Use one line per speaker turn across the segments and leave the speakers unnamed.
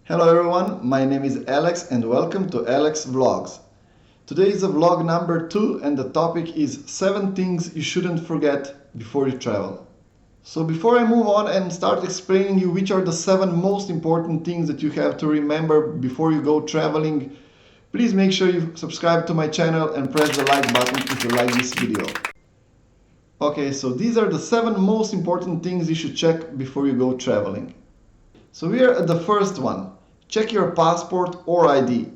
Hello everyone, my name is Alex and welcome to Alex Vlogs. Today is a vlog number 2 and the topic is 7 things you shouldn't forget before you travel. So before I move on and start explaining you which are the 7 most important things that you have to remember before you go traveling, please make sure you subscribe to my channel and press the like button if you like this video. Okay, so these are the 7 most important things you should check before you go traveling. So we are at the first one. Check your passport or ID.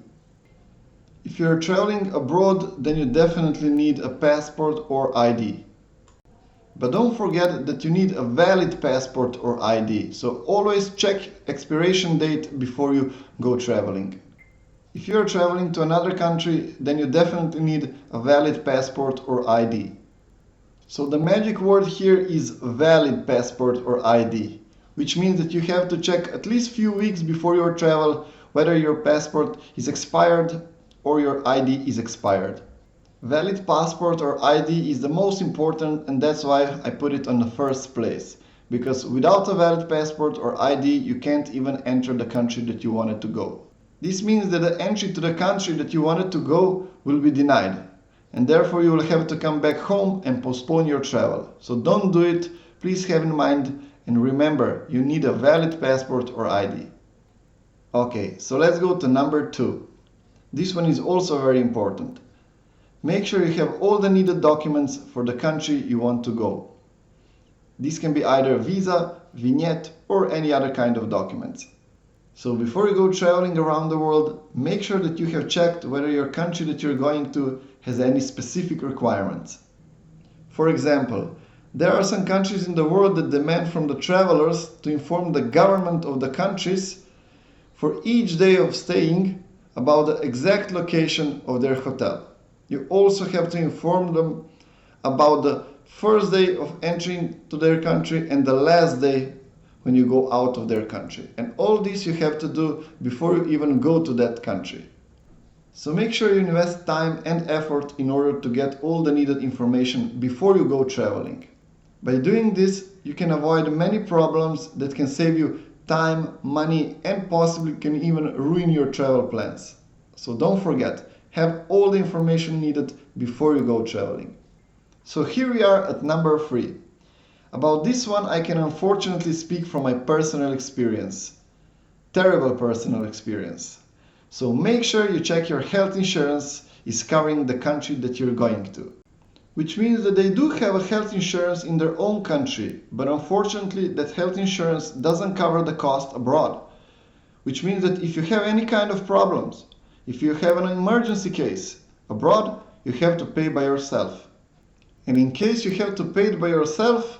If you're traveling abroad, then you definitely need a passport or ID. But don't forget that you need a valid passport or ID, so always check expiration date before you go traveling. If you're traveling to another country, then you definitely need a valid passport or ID. So the magic word here is valid passport or ID, which means that you have to check at least few weeks before your travel whether your passport is expired or your ID is expired. Valid passport or ID is the most important, and that's why I put it on the first place. Because without a valid passport or ID, you can't even enter the country that you wanted to go. This means that the entry to the country that you wanted to go will be denied, and therefore you will have to come back home and postpone your travel. So don't do it, please have in mind. And remember, you need a valid passport or ID. Okay, so let's go to number 2. This one is also very important. Make sure you have all the needed documents for the country you want to go. This can be either a visa, vignette, or any other kind of documents. So before you go traveling around the world, make sure that you have checked whether your country that you're going to has any specific requirements. For example, there are some countries in the world that demand from the travelers to inform the government of the countries for each day of staying about the exact location of their hotel. You also have to inform them about the first day of entering to their country and the last day when you go out of their country. And all this you have to do before you even go to that country. So make sure you invest time and effort in order to get all the needed information before you go traveling. By doing this, you can avoid many problems that can save you time, money, and possibly can even ruin your travel plans. So don't forget, have all the information needed before you go traveling. So here we are at number 3. About this one, I can unfortunately speak from my personal experience. Terrible personal experience. So make sure you check your health insurance is covering the country that you're going to. Which means that they do have a health insurance in their own country, but unfortunately that health insurance doesn't cover the cost abroad. Which means that if you have any kind of problems, if you have an emergency case abroad, you have to pay by yourself. And in case you have to pay it by yourself,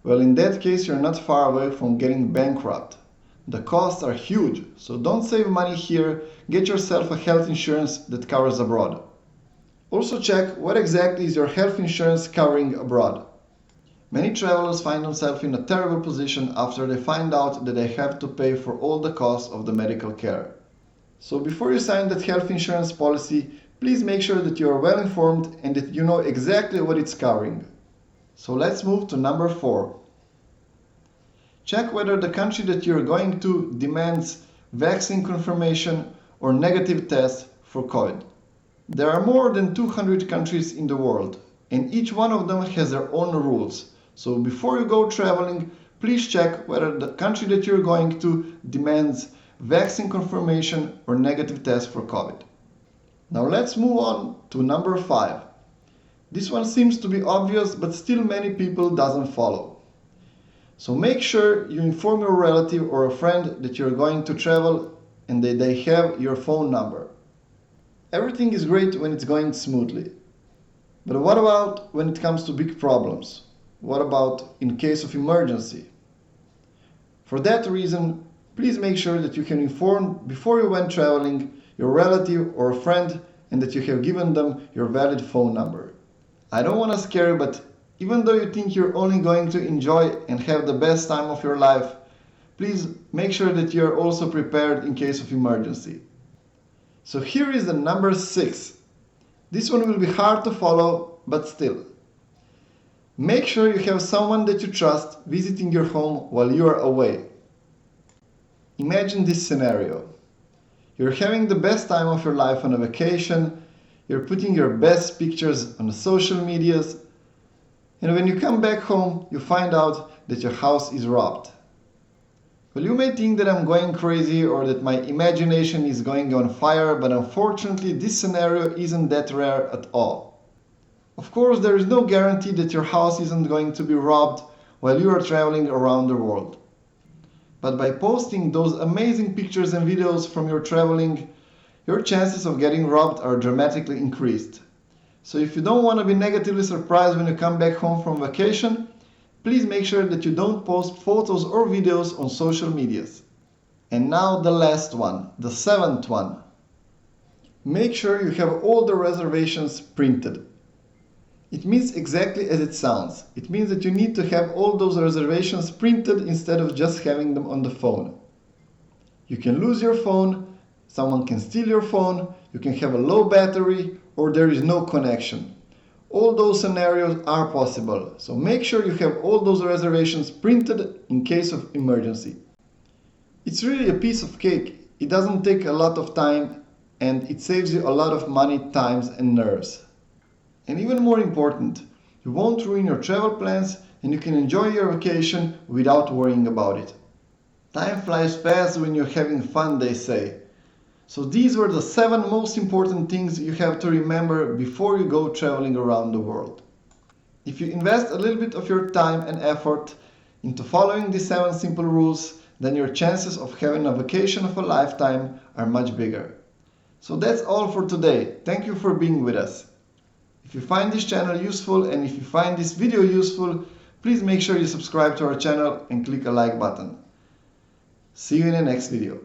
well, in that case you're not far away from getting bankrupt. The costs are huge, so don't save money here, get yourself a health insurance that covers abroad. Also check what exactly is your health insurance covering abroad. Many travelers find themselves in a terrible position after they find out that they have to pay for all the costs of the medical care. So before you sign that health insurance policy, please make sure that you are well informed and that you know exactly what it's covering. So let's move to number 4. Check whether the country that you're going to demands vaccine confirmation or negative test for COVID. There are more than 200 countries in the world, and each one of them has their own rules. So before you go traveling, please check whether the country that you're going to demands vaccine confirmation or negative test for COVID. Now let's move on to number 5. This one seems to be obvious, but still many people doesn't follow. So make sure you inform your relative or a friend that you're going to travel and that they have your phone number. Everything is great when it's going smoothly. But what about when it comes to big problems? What about in case of emergency? For that reason, please make sure that you can inform before you went traveling your relative or a friend and that you have given them your valid phone number. I don't want to scare you, but even though you think you're only going to enjoy and have the best time of your life, please make sure that you're also prepared in case of emergency. So here is the number 6. This one will be hard to follow, but still. Make sure you have someone that you trust visiting your home while you are away. Imagine this scenario. You're having the best time of your life on a vacation, you're putting your best pictures on the social medias, and when you come back home, you find out that your house is robbed. Well, you may think that I'm going crazy or that my imagination is going on fire, but unfortunately this scenario isn't that rare at all. Of course, there is no guarantee that your house isn't going to be robbed while you are traveling around the world. But by posting those amazing pictures and videos from your traveling, your chances of getting robbed are dramatically increased. So if you don't want to be negatively surprised when you come back home from vacation, please make sure that you don't post photos or videos on social medias. And now the last one, the seventh one. Make sure you have all the reservations printed. It means exactly as it sounds. It means that you need to have all those reservations printed instead of just having them on the phone. You can lose your phone, someone can steal your phone, you can have a low battery, or there is no connection. All those scenarios are possible, so make sure you have all those reservations printed in case of emergency. It's really a piece of cake. It doesn't take a lot of time and it saves you a lot of money, time and nerves. And even more important, you won't ruin your travel plans and you can enjoy your vacation without worrying about it. Time flies fast when you're having fun, they say. So these were the 7 most important things you have to remember before you go traveling around the world. If you invest a little bit of your time and effort into following these 7 simple rules, then your chances of having a vacation of a lifetime are much bigger. So that's all for today. Thank you for being with us. If you find this channel useful and if you find this video useful, please make sure you subscribe to our channel and click a like button. See you in the next video.